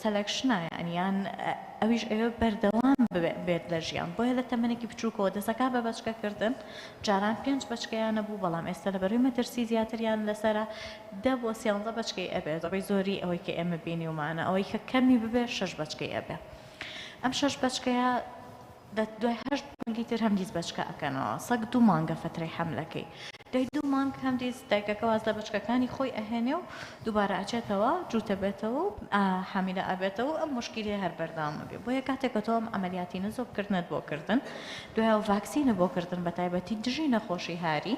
سەلەکشنە یانیان ئەویش ئێوە بەردەوام بێت لە ژیان بۆیە لە تەمەنێکی بچووکەوە دەسەکا بە بەچکەکردن جاران 5 بەچکەیان نەبوو بەڵام ئێستا لە بەروی مەترسی زیاتریان لەسرە 10 بۆ 13 بەچکەی ئەبێت ئەوەی زۆری ئەوەی کە ئێمە بینیومانە ئەوەی کە کەمی ببێ 6 بەچکەی ئەبێ ئەم 6 بەچکەیە دوای 8 مانگی تر هەم دیز بەچکە ئەکەنەوە سەگ 2 مانگە فترەی حەملەکەی دوای 2 مانگ هەم دیز دایکەکە واز لە بەچکەکانی خۆی ئەهێنێ و دووبارە ئەچێتەوە جووتە بێتەوە و حامیلە ئەبێتەوە ئەم مشکلی هەر بەردەوامە بێ بۆیە کاتێک کە تۆ ئەم ئەمەلیاتی نزۆکردنت بۆ کردن دوای ڤاکسینە بۆ کردن بە تایبەتی دژی نەخۆشی هاری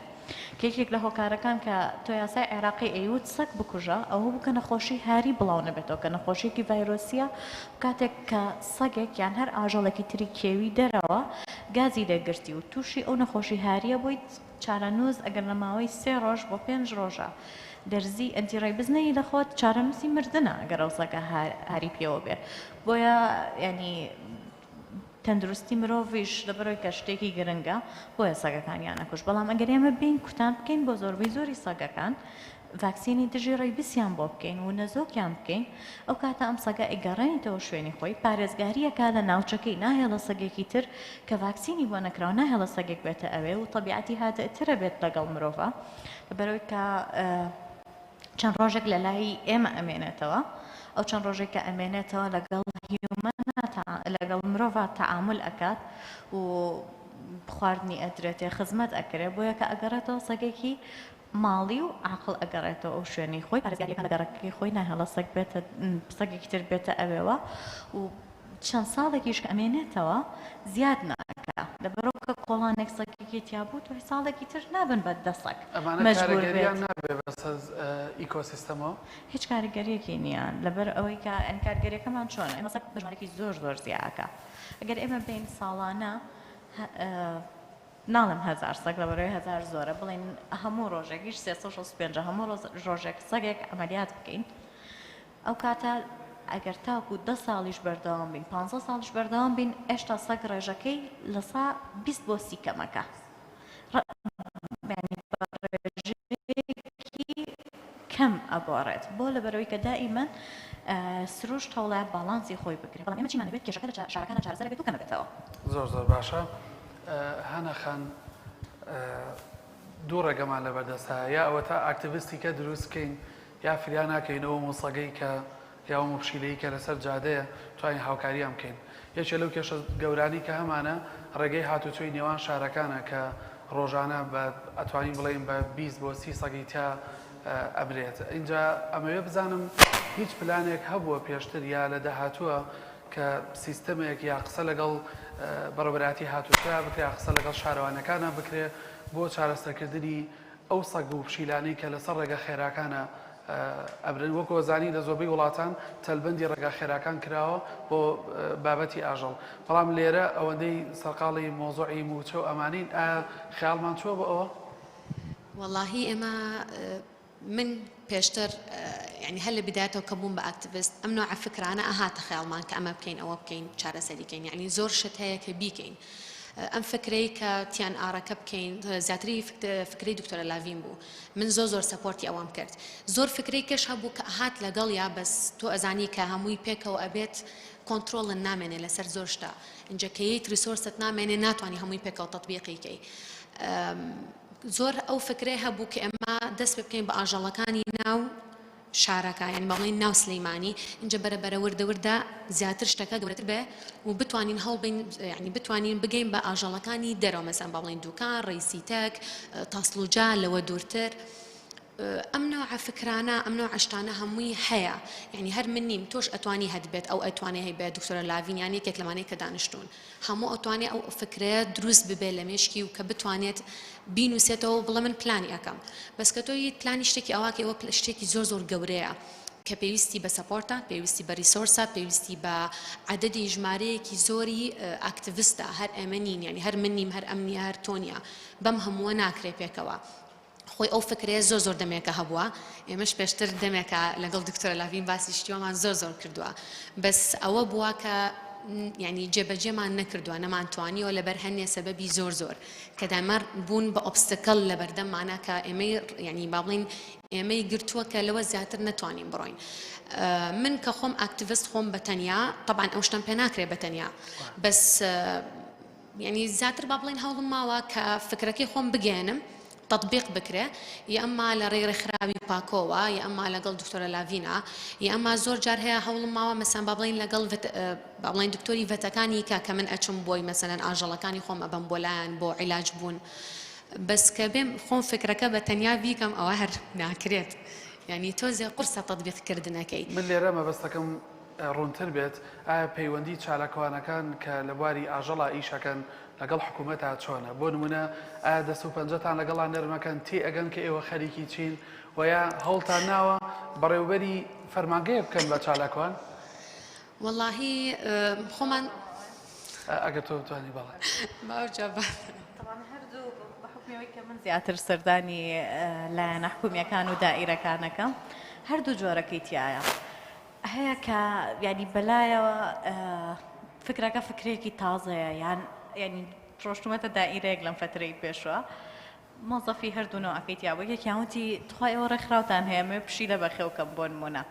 کێکێک لە هۆکارەکان کە تۆ یاسای عێراقی ئەیوت سەگ بکوژە ئەوە بوو کە نەخۆشی هاری بڵاو نەبێتەوە کە نەخۆشیێکی ڤایرۆسیە کاتێک کە سەگێک یان هەر ئاژەڵێکی تری کێوی دەرەوە گازی دەگرتی و تووشی ئەو نەخۆشی هاریە بۆیت چارەنووز ئەگەر لە ماوەی 3 ڕۆژ بۆ 5 ڕۆژە دەرزی ئەنتیڕای بزنەی دەخۆت چارەنووسی مردنە ئەگەر ئەو سەگە هاری پێوە بێ بۆیە ینی تەندروستی مرۆڤیش لەبەرەوەی کە شتێکی گرنگە بۆیە سەگەکانیان نەکوش بەڵام ئەگەر ئێمە بین کوتان بکەین بۆ زۆربەی زۆری سەگەکان ڤاکسینی دژی ڕێبیسیان بۆ بکەین و نەزۆکیان بکەین ئەو کاتە ئەم سەگە ئەگەڕێنیتەوە شوێنی خۆی پارێزگاریەکە لە ناوچەکەی ناهێڵە سەگێکی تر کە ڤاکسینی بۆ نەکراوە ناهێڵە سەگێک بێتە ئەوێ و تەبیعەتی هاتەترە بێت لەگەڵ مرۆڤە لەبەرەوەی کە چەند ڕۆژێک لە لای ئێمە ئەمێنێتەوە ئەو چەند ڕۆژێک کە ئەمێنێتەوە لەگەڵ مرۆڤ تەعامل ئەکات و خواردنی ئەدرێتێ خزمەت ئەکرێ بۆیە کە ئەگەڕێتەوە سەگێکی ماڵی و عاقڵ ئەگەڕێتەوە ئەو شوێنی خۆی پارێزگاریەکان لەگەڕەکەی خۆی ناهێڵە سەگ بێتە سەگێکی تر بێتە ئەوێوە و چەند ساڵێکیش کە ئەمێنێتەوە زیاد ناکە لەبەرەوە کە کۆڵانێک سەگێکی تیابوو توی ساڵێکی تر نابن بە 10 سەگ مەجبور بێت نابێ بەس ئیکۆسیستەمەوە هیچ کاریگەریەکی نییان لەبەر ئەوەی کە کارگەریەکەمان چۆنە ئێمە سەگ بژارێکی زۆر زیاکە ئەگەر ئێمە بین ساڵانە ناڵم 1000 سەگ لەبەرەوەی 1000 زۆرە بڵێن هەموو ڕۆژێکیش 365 هەموو ڕۆژێک سەگێک ئەمەلیات بکەین ئەو کاتە ئەگەر تاکو 10 ساڵیش بەردەوام بین 15 ساڵیش بەردەوام بین ئێشتا سەگ ڕێژەکەی لە سا 20 بۆ 30 کەمەکە کەم ئەگۆڕێت بۆ لەبەرەوەی کە دائیمەن سروش هەوڵای باڵانسی خۆی بگرێت بەڵام ئێمە چیمان دەبێت کێشەکە لە شارەکانە چارەسەر بێت و کەمە بێتەوە زۆر باشە هەنا خان دوو ڕێگەمان لەبەردەستە یا ئەوە تا ئاکتیڤیستی کە دروست بکەین یا فریان ناکەینەوە موسەگەی کە یا مشکلەی کە لەسەر جادەیە توانین هاوکاریان بکەین یەکێ لەو کێشە گەورانی کە هەمانە ڕێگەی هاتوچۆی نێوان شارەکانە کە ڕۆژانە بە ئەتوانین بڵێن بە 20 بۆ 30 سەگی تا ئەبرێت اینجا ئەمەوێ بزانم هیچ پلانێک هەبووە پێشتر یا لە داهاتووە کە سیستەمێک یا قسە لەگەڵ بەڕێوەبەراتی هاتووترا بکرێ قسە لەگەڵ شارەوانەکانە بکرێ بۆ چارەسەرکردنی ئەو سەگ و پشیلانەی کە لەسەر ڕێگە خێراکانە ئەبرن وەکو زانی لە زۆربەی وڵاتان تەلبەندی ڕێگا خێراکان کراوە بۆ بابەتی ئاژەڵ بەڵام لێرە ئەوەندەی سەرقاڵی مۆزوعی موچە و ئەمانین خیاڵمان چووە بۆ ئەوە واللهی ئێمە من پێشتر يعني هل بدايته كبون باكتيفيست ام نوع فكرانه اهات خيالمان كأما بكين او بكين شارسلي كين يعني زور شت هي كبيكين ام فكري كتيان ارا كبكين زاتري فكري دكتور لافين بو من زور سبورتي اوام كرت زور فكري كش هبو كهات لقليا بس تو ازاني كهموي بيكا وابيت كنترول النامنه لسر زورشتا انجا كيت ريسورسات نامنه ناتواني هموي بيكا وتطبيقي كي زۆر ئەو فکرێ هەبوو کە ئێمە دەست پێ بکەین بە ئاژەڵەکانی ناو شارەکە یعنی بەڵێن ناو سلەیمانی اینجا بەرەبەرە وردە زیاتر شتەکە گەورەتر بێ و بتوانین هەڵبین یعنی بتوانین بگەین بە ئاژەڵەکانی دەرەوە مەسەن بەڵێن دوکان ڕێسیتەک تاسلوجا لەوە دوورتر ئەم نوع فکرانە ئەم نوع شتانە هەمووی هەیە یعنی هەر من نیم تۆش ئەتوانی هەدبێت ئەو ئەتوانێ هەیبێت دکتۆرە لاڤین یان یەکێک لەمانەیە کە دانیشتوون هەموو ئەتوانێ ئەو فکرەیە دروست ببێ لە مێشکی و کە بتوانێت بینوسێتەوە بڵێ من پلانی ئەەکەم بەس کە تۆ پلانی شتێکی ئەوواکە ئەوە شتێکی زۆر گەورەیە کە پێویستی بە سەپۆرتە پێویستی بە ریسۆرسە پێویستی بە عەدەدی ژمارەیەکی زۆری ئاکتیڤیستە هەر ئێمە نین یعنی هەر من نیم هەر ئەمنیە هەر تۆنیە بەم هەمووە ناکرێ پێکەوە خۆی ئەو فکرەیە زۆر دەمێکە هەبووە ئێمەش پێشتر دەمێکە لەگەڵ دکتۆرە لاڤین باسی شتیوەمان زۆر کردووە بەس ئەوە بووە کە يعني جێبەجێمان نەکردووە نەمانتوانیەوە لەبەر هەندێک سەبەبی زۆر کە دامار بوون بە ئۆبستەکڵ لە بەردەممانە کە ئێمەی یعنی با بڵین ئێمەی گرتووە کە لەوە زیاتر نەتوانین بڕۆین. من کە خۆم ئاکتیڤیست خۆم بەتەنیا طبعا ئەو شتم پێ ناکرێ بەتەنیا بەس يعني زیاتر با بڵین هەوڵم ماوە کە فکرەکەی خۆم بگێنم تطبیق بکرێ یا ئەمما لە ڕێڕێکخراوی پاکۆوە یا ئەمما لەگەڵ دکتۆرە لاڤینا یا ئەمما زۆر جار هەیە هەوڵم ماوە مەسەن با بڵین لەگەڵ با بڵین دکتۆری ڤەتەکانی کە من ئەچم بۆی مەسەلەن ئاژەڵەکانی خۆم ئەبەم بۆ لایەن بۆ عیلاج بوون بەس کە بێم خۆم فکرەکە بە تەنیا بیکەم ئەوە هەر ناکرێت یعنی تۆزێ قورسە تطبیقکردنەکەی من لێرە مەبەستەکەم ڕوونتر بێت ئایا پەیوەندی چالاکوانەکان کە لە بواری ئاژەڵا ئیشەکەن لەگەڵ حکوومەتە چۆنە بۆ نمونە ئایا دەست و پەنجەتان لەگەڵان نەرمەکەن تێ ئەگەن کە ئێوە خەریکی چین و یا هەوڵتان ناوە بەڕێوبەری فەرمانگەیە بکەن بە چالاکوان؟ وەڵاهی خۆمان ئەگەر تۆ بتوانی بەڵێ بەحکومیەوەی کە من زیاتر سەردانی لایەنە حکومیەکان و دائیرەکانەکە هەردوو جۆرەکەی تایە هەیە کە ینی بەلایەوە فکرەکە فکرێکی تازەیە یان ینی ڕۆشتومەتە دائیرەیەک لەم فترەی پێشوە مۆزەفی هەردوونەوەکەی تیاوە یەکیاوتی توخوای ئەوە ڕێکخراوتان هەیە مێ پشیلە بەخێوکەم بۆ نمونە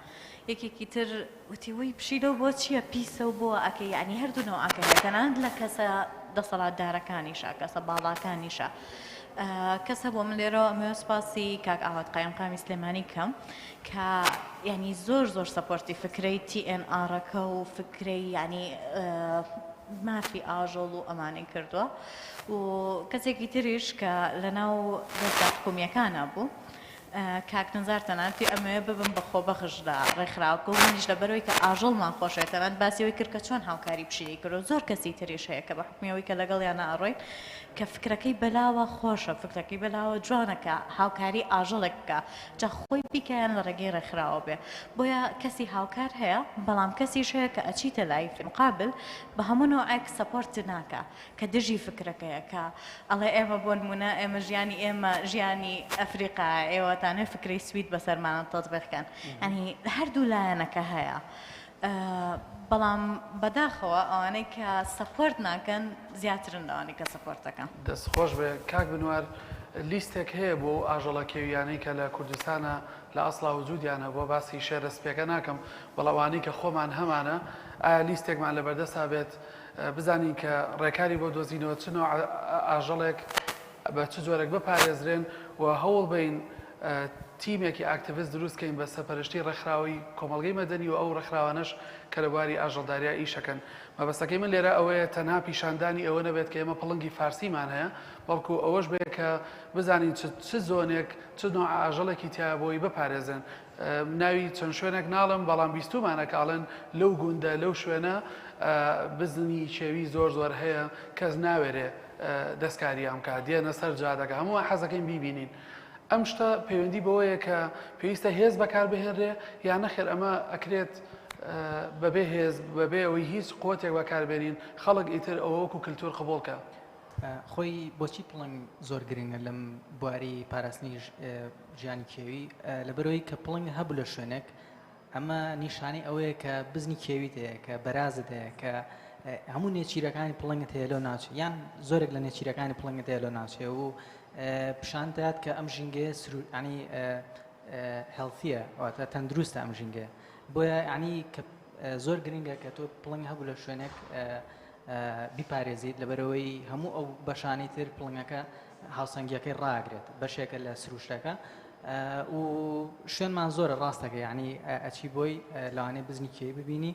یەکێکی تر وتی وەی پشیلە بۆ چییە پیسە و بۆ ئەکە یعنی هەردوونەوە ئەکە هەیەکەنان لە کەسە دەسەڵاتدارەکانیشە کەسە باڵاکانیشە کەسە بۆ من لێرەوە ئەمە سپاسی کاک ئاوات قایمقامی سلێمانی کەم کە ینی زۆر سەپۆرتی فکرەی TNR-ەکە و فکرەی ینی مافی ئاژەڵ و ئەمانەی کردووە و کەسێکی تریش کە لەناو دەستگا حکومیەکانە بوو کاک نزار تەنانەتی ئەمەیە ببم بەخۆ بەخش لە ڕێکخراوەکە و منیش لەبەرەوەی کە ئاژەڵمان خۆشێت تەنانەت باسیەوەی کرد کە چۆن هاوکاری پشیلەی کردو زۆر کەسی تریش هەیە کە بە حکومیەوەی کە لەگەڵیانە ئەڕۆین کە فکرەکەی بەلاوە خۆشە فکرەکەی بەلاوە جوانەکە هاوکاری ئاژەڵێک بکە جا خۆی بیکەیان لە ڕێگەی ڕێکخراوە بێ بۆیە کەسی هاوکار هەیە بەڵام کەسیش هەیە کە ئەچیتە لای مقابل بە هەموو نوعێک سەپۆرت ناکە کە دژی فکرەکەیە کە ئەڵێ ئێمە بۆ نمونە ئێمە ژیانی ئێمە ژیانی ئەفریقا ئێوەتانێ فکری سوید بەسەرمانە تەطبیقکەن ئەنی هەردوو لایەنەکە هەیە بەڵام بەداخەوە ئەوانەی کە سەپۆرت ناکەن زیاترن لەوانەی کە سەپۆرتەکەن دەستخۆش بێ کاک بنوار لیستێک هەیە بۆ ئاژەڵە کێویانەی کە لە کوردستانە لە ئەسڵا وجودیانە بۆ باسی شێرەسپێکە ناکەم بەڵەوانی کە خۆمان هەمانە ئایا لیستێکمان لە بەردەستا بێت بزانین کە ڕێکاری بۆ دۆزینەوە چنەوە ئاژەڵێک بە چ جۆرێک بپارێزرێن و هەوڵ بین تیمێکی ئاکتیڤیست دروستکەین بە سەرپەرشتی ڕێکخراوی کۆمەڵگەی مەدەنی و ئەو ڕێکخراوانەش کە لە بواری ئاژەڵداریە ئیشەکەن مەبەستەکەی من لێرە ئەوەیە تەنها پیشاندانی ئەوە نەبێت کە ئێمە پڵنگی فارسیمان هەیە بەڵکو ئەوەش بێت کە بزانین چ زۆنێک چ نوع ئاژەڵێکی تیا بۆی بپارێزن ناوی چەند شوێنێک ناڵم بەڵام بیستومانە کاڵن لەو گوندە لەو شوێنە بزنی شێوی زۆر هەیە کەس ناوێرێ دەستکاریان کە دێنە سەر جادەکە هەموو حەزەکەین بیبینین ئەم شتە پەیوەندی بەوەیە کە پێویستە هێز بەکاربهێنرێ یان نەخێر ئەمە ئەکرێت بەبێ هێز بەبێ ئەوەی هیچ قوتێک بەکاربێنین خەڵک ئیتر ئەوە وەکو کللتور قبولکە خۆی بۆچی پڵنگ زۆر گرنگە لەم بواری پاراستنی ژیانی کێوی لەبەرەوەی کە پڵنگ هەبوو لە شوێنێک ئەمە نیشانەی ئەوەیە کە بزنی کێویت هەیە کە بەرازت هەیە کە هەموو نێچیرەکانی پڵنگت هەیە لەو ناچێت یان زۆرێک لە نێچیرەکانی پڵنگت هەیە لەو ناچێت و پیشاندات کە ئەم ژینگەیە ینی هێڵتیە واتە تەندروستە ئەم ژینگە بۆیە ینی کە زۆر گرنگە کە تۆ پڵنگ هەبوو لە شوێنێک بیپارێزیت لەبەرەوەی هەموو ئەو بەشانەی تر پڵنگەکە هاوسەنگیەکەی ڕاگرێت بەشێکە لە سروشتەکە و شوێنمان زۆرە ڕاستەکە یعنی ئەچی بۆی لەوانەیە بزنی کێوی ببینی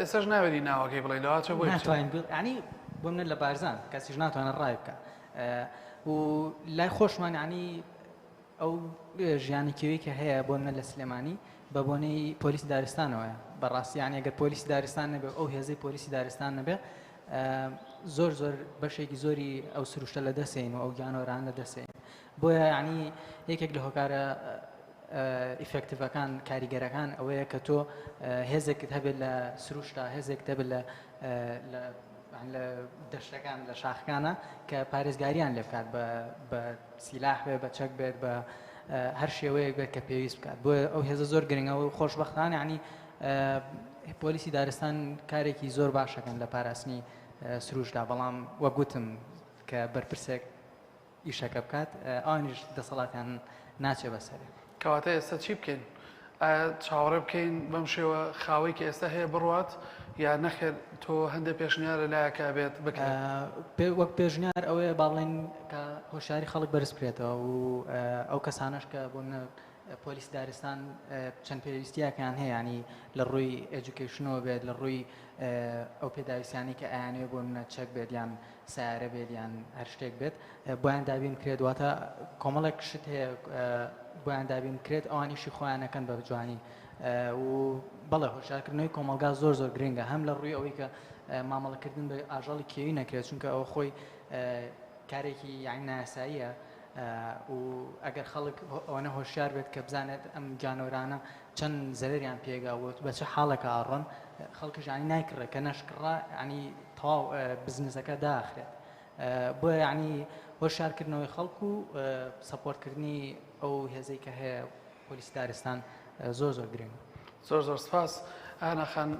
ئێساش ناوێری ناوەکەی بڵێ لەواتە بۆی ناتوانین ینی بۆ منە لە بارزان کەسیش ناتوانێت ڕای بکە و لای خۆشمان ینی ئەو ژیانی کێوی کە هەیە بۆ منە لە سلێمانی بە بۆنەی پۆلیسی دارستانەوەیە بەڕاستی یانی ئەگەر پۆلیسی دارستان نەبێ ئەو هێزەی پۆلیسی دارستان نەبێ زۆر بەشێکی زۆری ئەو سروشتە لە دەسێن و ئەو گیانۆران لە دەسێن بۆیە ینی یەکێک لە هۆکارە ئیفێکتیڤەکان کاریگەرەکان ئەوەیە کە تۆ هێزێکت هەبێت لە سروشتە هێزێکت هەبێت لە دەشتەکان لە شاخەکانە کە پارێزگاریان لێ بکات بە سیلاح بێت بە چەک بێت بە هەر شێوەیەک بێت کە پێویست بکات بۆ ئەو هێزە زۆر گرنگە و خۆشبەختانە ینی پۆلیسی دارستان کارێکی زۆر باشەکەن لە پاراستنی سروشدا بەڵام وەگوتم کە بەرپرسێک ئیشەکە بکات ئەوانیش دەسەڵاتیان ناچێ بەسەرێ. کەواتە ئێستا چی بکەین؟ چاوەڕێ بکەین بەم شێوە خاوەی کە ئێستا هەیە بڕوات یا نەخێر تۆ هەندێک پێشنیارە لایەکە بێت بکرێت؟ وەک پێشنیار ئەوەیە باڵێن کە هۆشیاری خەڵک بەرز بکرێتەوە و ئەو کەسانش کە بۆ پۆلیس دارستان چەند پێویستیاکان هەیە ینی لە ڕووی ئێجوکیشنەوە بێت لە ڕووی ئەو پێداویستیانی کە ئەیانێ بۆ منە چەک بێت یان سیارە بێت یان هەر شتێک بێت بۆیان دابین کرێت واتە کۆمەڵێک شت هەیە بۆیان دابین کرێت ئەوانیشی خۆیانەکەن بە جوانی و بەڵێ هۆشیارکردنەوەی کۆمەلگا زۆر زۆر گرنگە هەم لە ڕووی ئەوەی کە مامەڵەکردن بە ئاژەڵی کێوی نەکرێت چونکە ئەوە خۆی کارێکی یانی نایاساییە و ئەگەر خەڵک ئەوەنە هۆشیار بێت کە بزانێت ئەم گیانۆرانە چەند زەرریان پێگاوت بە چه حاڵەکە ئاڕۆن خەڵکیش ینی نایکڕێت کە نەشکڕا ینی تەواو بزنسەکە داخرێت بۆیە ینی هۆشیارکردنەوەی خەڵکو و سەپۆرتکردنی ئەو هێزەی کە هەیە پۆلیس دارستان زۆر زۆر گرنگ. زۆر زۆر سپاس. ئانەخان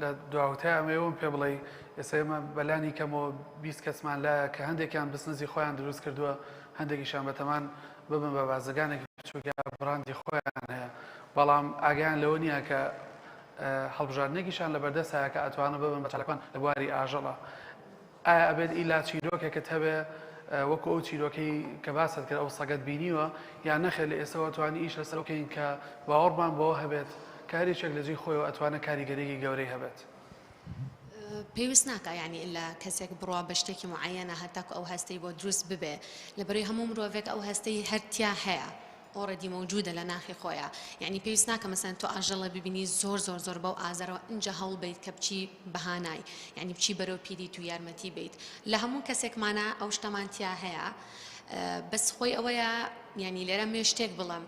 لە دواوتای ئەمەوەم پێ بڵێ ئێستا ئێمە بەلانی کەمەوە 20 کەسمان لایە کە هەندێکیان بزنسی خۆیان دروست کردووە هەندێکیشان بەتەمان ببن بە بازرگانێکی بچووکە بڕاندی خۆیان هەیە بەڵام ئاگیان لەوە نییە کە هەڵبژاردنێکیشان لە بەردەستایە کە ئەتوانە ببن بە چالاکان لە بواری ئاژەڵە. ئایا ئەبێت ئیلا چیرۆکێکت هەبێ وەکو ئەو چیرۆکەی کە باست کرد ئەو سەگەت بینیوە یان نەخێت لە ئێستاەوە توانی ئیش لەسەر بکەین کە باوەڕمان بەوە هەبێت کارێکێک لەجێی خۆیەوە ئەتوانە کاریگەرێکی گەورەی هەبێت؟ پێویست ناکە یعنی ئللا کەسێک بڕوا بە شتێکی معەنە هەتاکو ئەو هەستەی بۆ دروست ببێ لەبەرەوەی هەموو مرۆڤێک ئەو هەستەی هەرتیا هەیە ئۆڕەدی موجودە لە ناخی خۆیە یعنی پێویست ناکە مەسەن تۆ ئاژەڵە ببینی زۆر زۆر زۆر بەو ئازارەوە ئەنجە هەڵ بیت کە بچی بەهانای یعنی بچی بەرەو پیری تو یارمەتی بیت لە هەموو کەسێکمانە ئەو شتەمانتیا هەیە بەس خۆی ئەوەیە یعنی لێرە مێ شتێک بڵم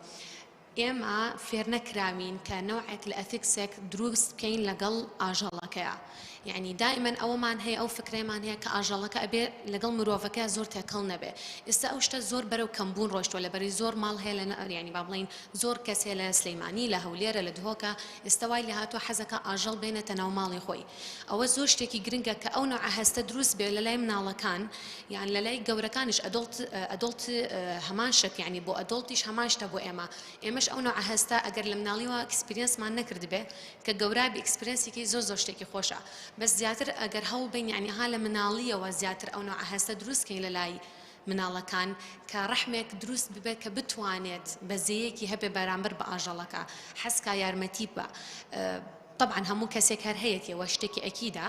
ئێمە فێر نەکراوین کە نەوعێک لە ئەثیکسێک دروست بکەین لەگەڵ ئاژەڵەکەیە یعنی دائما ئەوەمان هەیە ئەو فکرێمان هەیە کە ئاژەڵەکە ئەبێ لەگەڵ مرۆڤەکە زۆر تێکەڵ نەبێ ئێستا ئەو شتە زۆر بەرەو کەمبوون ڕۆیشتووە لەبەری زۆر ماڵ هەیە لە ینی با بڵین زۆر کەس هەیە لە سلەیمانی لە هەولێرە لە دهۆکە ئێستا وای لە هاتووە حەزەکە ئاژەڵ بێنێتە ناو ماڵی خۆی ئەوە زۆر شتێکی گرنگە کە ئەو نوع هەستە دروست بێ لە لای مناڵەکان یان لە لای گەورەکانیش ئەدڵت هەمان شت یعنی بۆ ئەدڵتیش هەمان شتە بۆ ئێمەش ئەو نوع هەستە ئەگەر لە مناڵیەوە ئەکسپریەنسمان نەکرد بێ کە گەورابی ئەکسپریەنسێکی زۆر زۆر شتێکی خۆشە بەس زیاتر ئەگەر هەوڵ بین یعنی ها لە مناڵیەوە زیاتر ئەو نوع هەستە دروستکەین لە لای مناڵەکان کە ڕەحمێک دروست ببێت کە بتوانێت بەزەیەکی هەبێ بەرامبەر بە ئاژەڵەکە حەسکا یارمەتی بە طبعا هەموو کەسێک هەر هەیەتەوە شتێکی ئەکیدا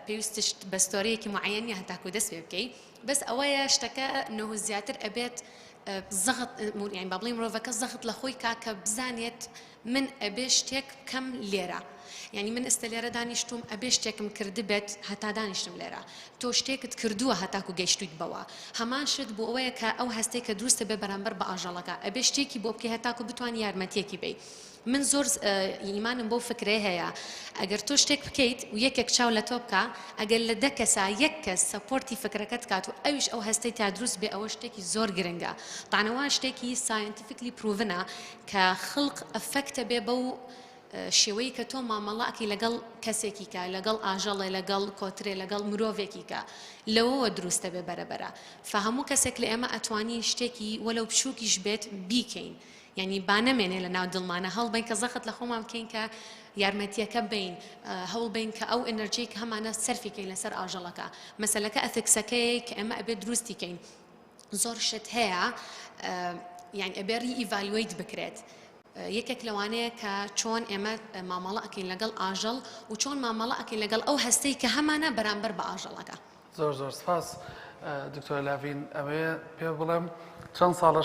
پێویستش بە ستۆرەیەکی معەنی هەتاکو دەست پێ بکەیت بەس ئەوەیە شتەکە نەوە زیاتر ئەبێت زەغت یعنی با بڵێم مرۆڤەکە زەغت لە خۆی کاکە بزانێت من ئەبێ شتێک بکەم لێرە یعنی من ئێستا لێرە دانیشتوم ئەبێ شتێکم کرد بێت هەتا دانیشتم لێرە تۆ شتێکت کردووە هەتاکو گەیشتویت بەوە هەمان شت بۆ ئەوەیە کە ئەو هەستەی کە دروستە بێ بەرامبەر بە ئاژەڵەکە ئەبێ شتێکی بۆ بکەی هەتاکو بتوانی یارمەتیەکی بی من زۆر ئیمانم بۆ فکرێ هەیە ئەگەر تۆ شتێک بکەیت و یەکێک چاو لە تۆ بکە ئەگەر لە دە کەسا یەک کەس سەپۆرتی فکرەکەت کات و ئەویش ئەو هەستەی تا دروست بێ ئەوە شتێکی زۆر گرنگە تانەوە شتێکی ساینتیفیکلی پروڤنە کە خڵق ئەفەکتە بێ بەو شێوەی کە تۆ مامەڵاکی لەگەڵ کەسێکی کە لەگەڵ ئاژەڵێ لەگەڵ کۆترێ لەگەڵ مرۆڤێکی کە لەوەوە دروستە بێ بەرەبەرە فهەموو کەسێک لە ئێمە ئەتوانی شتێکی وەلەو بچووکیش بێت بیکەین یعنی بانەمێنێ لە ناو دڵمانە هەڵبین کە زەخت لە خۆمان بکەین کە یارمەتیەکە بین هەوڵ بین کە ئەو ئەنەرژی کە هەمانە سەرفیکەین لەسەر ئاژەڵەکە مەسەلەکە ئەثیکسەکەی کە ئێمە ئەبێت دروستیکەین زۆر شت هەیە یعنی ئەبێ ڕیئیڤالوێیت بکرێت یەکێک لەوانەیە کە چۆن ئێمە مامەڵە ئەکەین لەگەڵ ئاژەڵ و چۆن مامەڵە ئەکەین لەگەڵ ئەو هەستەی کە هەمانە بەرامبەر بە ئاژەڵەکە زۆر زۆر سپاس دکتۆر لاڤین ئەوەیە پێ بڵێم چەند ساڵە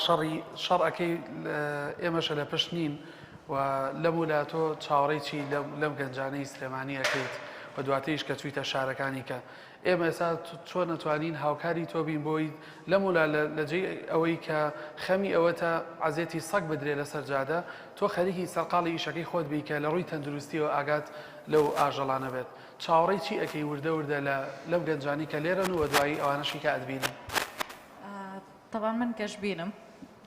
شەڕ ئەەکەی ئێمەشە لە پشت نین و لەم ولا تۆ چاوەڕێی چی لەم گەنجانەی سلێمانی ئەەکەیت و دواتەیش کە چوویتە شارەکانی کە ئێمە ئێستا چۆن نەتوانین هاوکاری تۆ بین بۆی لەم ولا لەجێ ئەوەی کە خەمی ئەوەتە عەزێتی سەگ بدرێ لەسەر جادە تۆ خەریکی سەرقاڵی ئیشەکەی خۆت بی کە لە ڕووی تەندروستیەوە ئاگات لەو ئاژەڵانە بێت چاوەڕێی چی ئەەکەی وردە وردە لەم گەنجانی کە لێرەن و دوایی ئەوانەشی کە ئەدبینن طبعا من گەشتبینم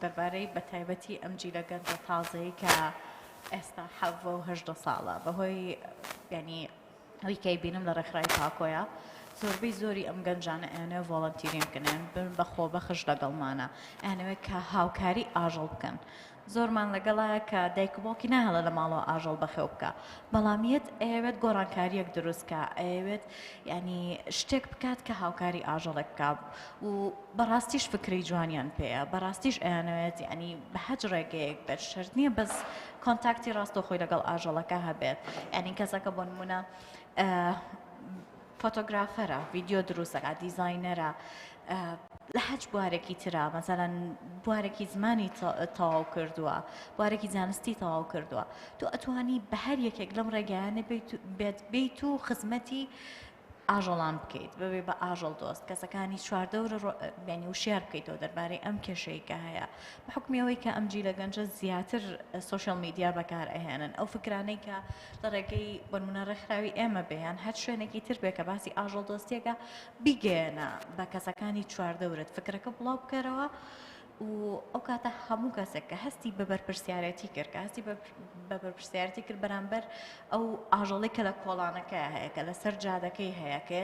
دەربارەی بەتایبەتی ئەم جیلە گەنجە تازەی کە ئێستا حەڤە و هەژدە ساڵە بەهۆی ینی ئەوی کەی بینم لە ڕێکخراوی پاکۆیە زۆربەی زۆری ئەم گەنجانە ئەوێنێ ڤۆڵەنتیرین بکەن بن بەخۆ بەخش لەگەڵمانە ئەوێت کە هاوکاری ئاژەڵ بکەن زۆرمان لەگەڵایە کە دایک و باوکی ناهێڵە لە ماڵەوە ئاژەڵ بەخێو بکە بەڵامیت ئەوێت گۆڕانکاریەک دروستکە ئەوێت ینی شتێک بکات کە هاوکاری ئاژەڵێک بکە و بەڕاستیش فکری جوانیان پێەیە بەڕاستیش ئەیانەوێت ینی بە هەج ڕێگەیەک بێت شەرت نییە بەس کۆنتاکتی ڕاستەخۆی لەگەڵ ئاژەڵەکە هەبێت ینی کەسەکە بۆ نمونە فۆتۆگرافەرە ڤیددیۆ دروستەکە دیزاینەرە لە هەج بوارێکی ترا مەسەڵەن بوارێکی زمانی تەواو کردووە بوارێکی زانستی تەواو کردووە تو ئەتوانی بە هەر یەکێک لەم ڕێگەیانە بیت و خزمەتی ئاژەڵان بکەیت ببێ بە ئاژەڵ دۆست کەسەکانی چواردەورە بینی وشیار بکەیتەوە دەربارەی ئەم کێشەیەکە هەیە بە حکمیەوەی کە ئەم جیلە گەنجە زیاتر سوۆشەڵ میدیا بەکار ئەهێنن ئەو فکرانەی کە لە ڕێگەی بۆنمونە ڕێکخراوی ئێمە بێیان هەر شوێنێکی تر بێ کە باسی ئاژەڵ دۆستیەکە بیگەێنە بە کەسەکانی چواردەورت فکرەکە بڵاو بکەرەوە و ئەو کاتە هەموو کەسێک کە هەستی بە بەرپرسیارەتی کرد کە هەستی بە بەرپرسیارەتی کرد بەرامبەر ئەو ئاژەڵی کە لە کۆڵانەکە هەیە کە لەسەر جادەکەی هەیە کە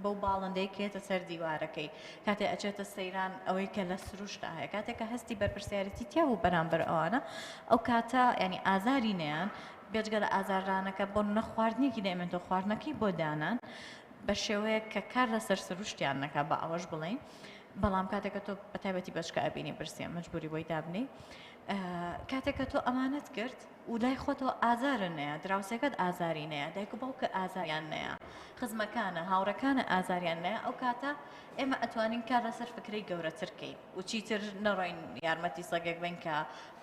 بەو باڵندەی کێتە سەر دیوارەکەی کاتێک ئەچێتە سەیران ئەوەی کە لە سروشتا هەیە کاتێک کە هەستی بەرپرسیارەتی تیا و بەرامبەر ئەوانە ئەو کاتە ینی ئازاری نەیان بێجگە لە ئازاردانەکە بۆ نەخواردنێکی دەمێنێتەوە خواردنەکەی بۆ دانان بە شێوەیە کە کار لەسەر سروشتیان نەکە بە ئەوەش بڵێن بەڵام کاتێککە تۆ بەتایبەتی بەشکە ئەبینی برسیە مەجبوری بۆی دابنی کاتێککە تۆ ئەمانەت کرد و لای خۆتەوە ئازارن نەیە دراوسەکەت ئازاری نەیە دایک و باوکە ئازاریان نەیە خزمەکانە هاوڕەکانە ئازاریان نەیە ئەو کاتە ئێمە ئەتوانین کار لەسەر فکرەی گەورەترکەین و چیتر نەڕۆین یارمەتی سەگێک بین کە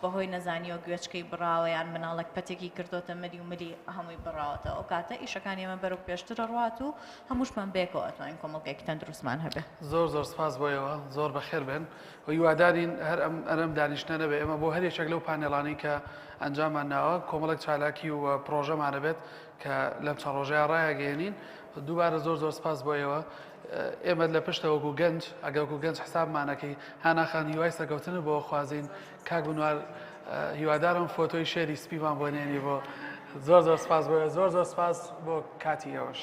بەهۆی نەزانیەوە گوێچکەی بڕاوە یان مناڵک پەتێکی کردوتە مەلی و ملی هەمووی بڕاوەتە ئەو کاتە ئیشەکانی ئێمە بەرەو پێشترە ڕات و هەمووشمان بێکەوە ئەتوانین کۆمەڵگەیەکی تەندروستمان هەبێ زۆر سپاس بۆیەوە زۆر بەخێر بن و هیوادارین هەر ئەم دانیشتە نەبێ ئێمە بۆ هەر یەکێک لەو پانێڵانەی کە ئەنجامان ناوە کۆمەڵک چالاکی و پرۆژەمانە بێت کە لەم چەند ڕۆژەیە ڕایەگەێنین دووبارە زۆر سپاس بۆیەوە ئێمە لە پشتەوەکو گەنج ئەگەوکو گەنج حسابمانەکەی هاناخان هیوای سەرکەوتن بۆ خوازین کاک بنوار هیوادارم فۆتۆی شێری سپیمان بۆ نێنی بۆ زۆر سپاس بۆ زۆر سپاس بۆ کاتی ئێوەش